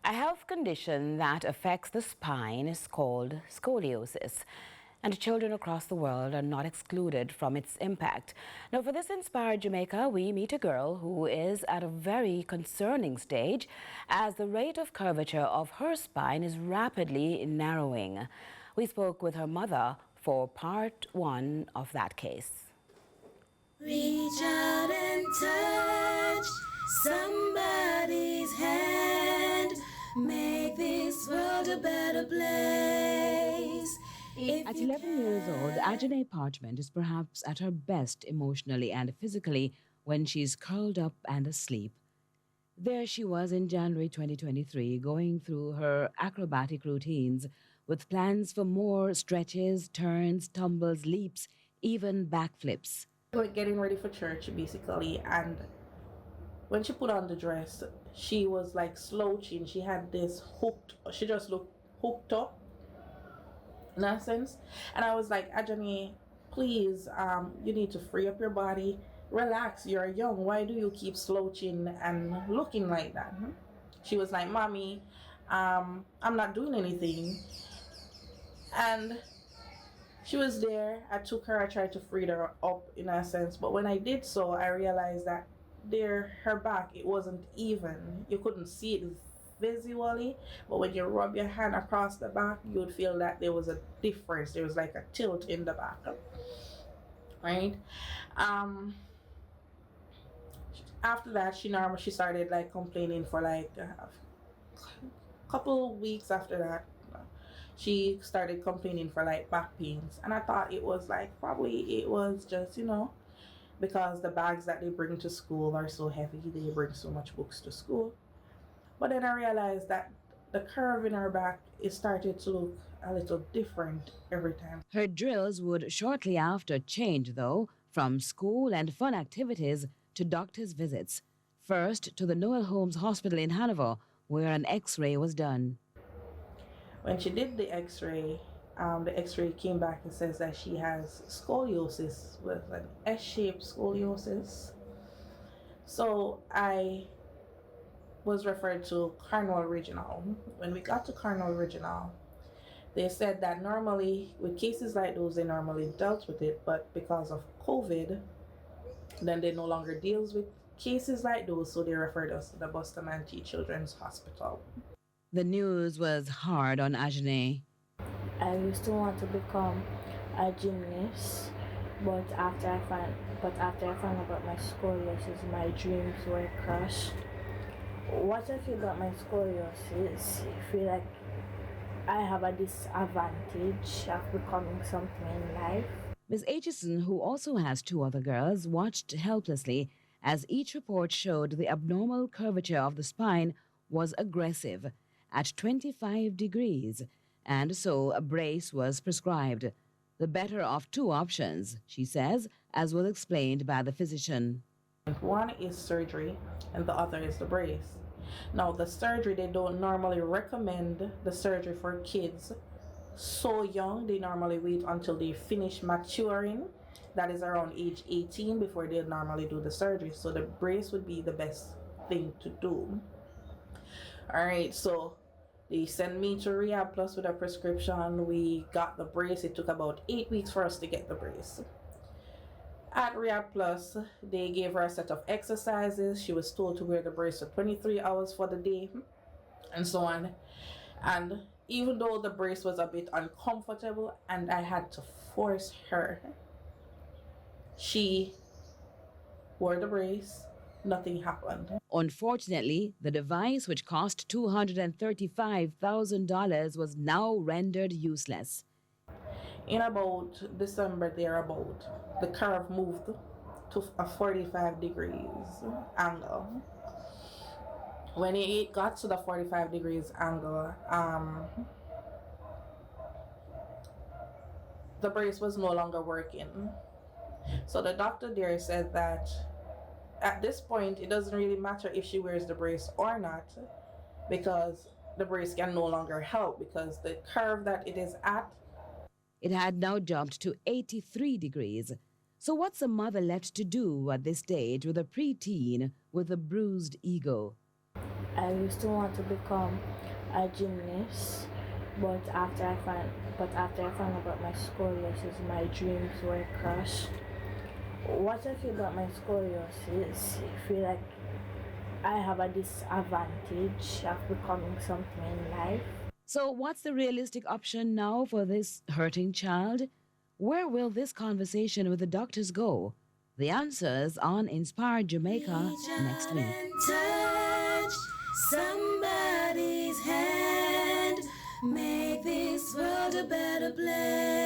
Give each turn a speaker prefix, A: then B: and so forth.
A: A health condition that affects the spine is called scoliosis, and children across the world are not excluded from its impact. Now, for this Inspired Jamaica, we meet a girl who is at a very concerning stage as the rate of curvature of her spine is rapidly narrowing. We spoke with her mother for part one of that case.
B: Reach out and touch somebody's hand. Make this world a better place.
A: At 11 years old, Ajane Parchment is perhaps at her best emotionally and physically when she's curled up and asleep. There she was in January 2023, going through her acrobatic routines with plans for more stretches, turns, tumbles, leaps, even backflips.
C: Like getting ready for church basically, and when she put on the dress she was like slouching. She had this she just looked hooked up nonsense, and I was like, Ajani, please, you need to free up your body, relax, you're young, why do you keep slouching and looking like that? She was like, Mommy, I'm not doing anything. And she was there. I took her, I tried to free her up in a sense, but when I did so, I realized that her back, it wasn't even. You couldn't see it visually, but when you rub your hand across the back, you would feel that there was a difference. There was like a tilt in the back, right? After that, she started like complaining for like a couple weeks. After that, she started complaining for like back pains, and I thought it was like probably it was just because the bags that they bring to school are so heavy, they bring so much books to school. But then I realized that the curve in her back, it started to look a little different every time.
A: Her drills would shortly after change, though, from school and fun activities to doctor's visits. First to the Noel Holmes Hospital in Hanover, where an X-ray was done.
C: When she did the X-ray came back and says that she has scoliosis, with an S-shaped scoliosis. So I was referred to Cornwall Regional. When we got to Cornwall Regional, they said that normally with cases like those, they normally dealt with it, but because of COVID, then they no longer deals with cases like those, so they referred us to the Bustamante Children's Hospital.
A: The news was hard on Ajane.
D: I used to want to become a gymnast, but after I found about my scoliosis, my dreams were crushed. What I feel about my scoliosis, I feel like I have a disadvantage of becoming something in life.
A: Ms. Aitchison, who also has two other girls, watched helplessly as each report showed the abnormal curvature of the spine was aggressive at 25 degrees, and so a brace was prescribed. The better of two options, she says, as was explained by the physician.
C: One is surgery and the other is the brace. Now the surgery, they don't normally recommend the surgery for kids so young. They normally wait until they finish maturing. That is around age 18 before they normally do the surgery. So the brace would be the best thing to do. All right, so they sent me to Rehab Plus with a prescription. We got the brace. It took about 8 weeks for us to get the brace. At Rehab Plus, they gave her a set of exercises. She was told to wear the brace for 23 hours for the day, and so on. And even though the brace was a bit uncomfortable and I had to force her, she wore the brace. Nothing happened.
A: Unfortunately, the device, which cost $235,000, was now rendered useless.
C: In about December thereabout, the curve moved to a 45 degrees angle. When it got to the 45 degrees angle, the brace was no longer working. So the doctor there said that at this point, it doesn't really matter if she wears the brace or not, because the brace can no longer help because the curve that it is at,
A: it had now jumped to 83 degrees. So what's a mother left to do at this stage with a preteen with a bruised ego?
D: I used to want to become a gymnast, but after I found about my scoliosis, my dreams were crushed. What I feel about my scoliosis, I feel like I have a disadvantage of becoming something in life.
A: So, what's the realistic option now for this hurting child? Where will this conversation with the doctors go? The answers on Inspired Jamaica
B: Reach
A: next
B: out
A: week.
B: and touch somebody's hand. Make this world a better place.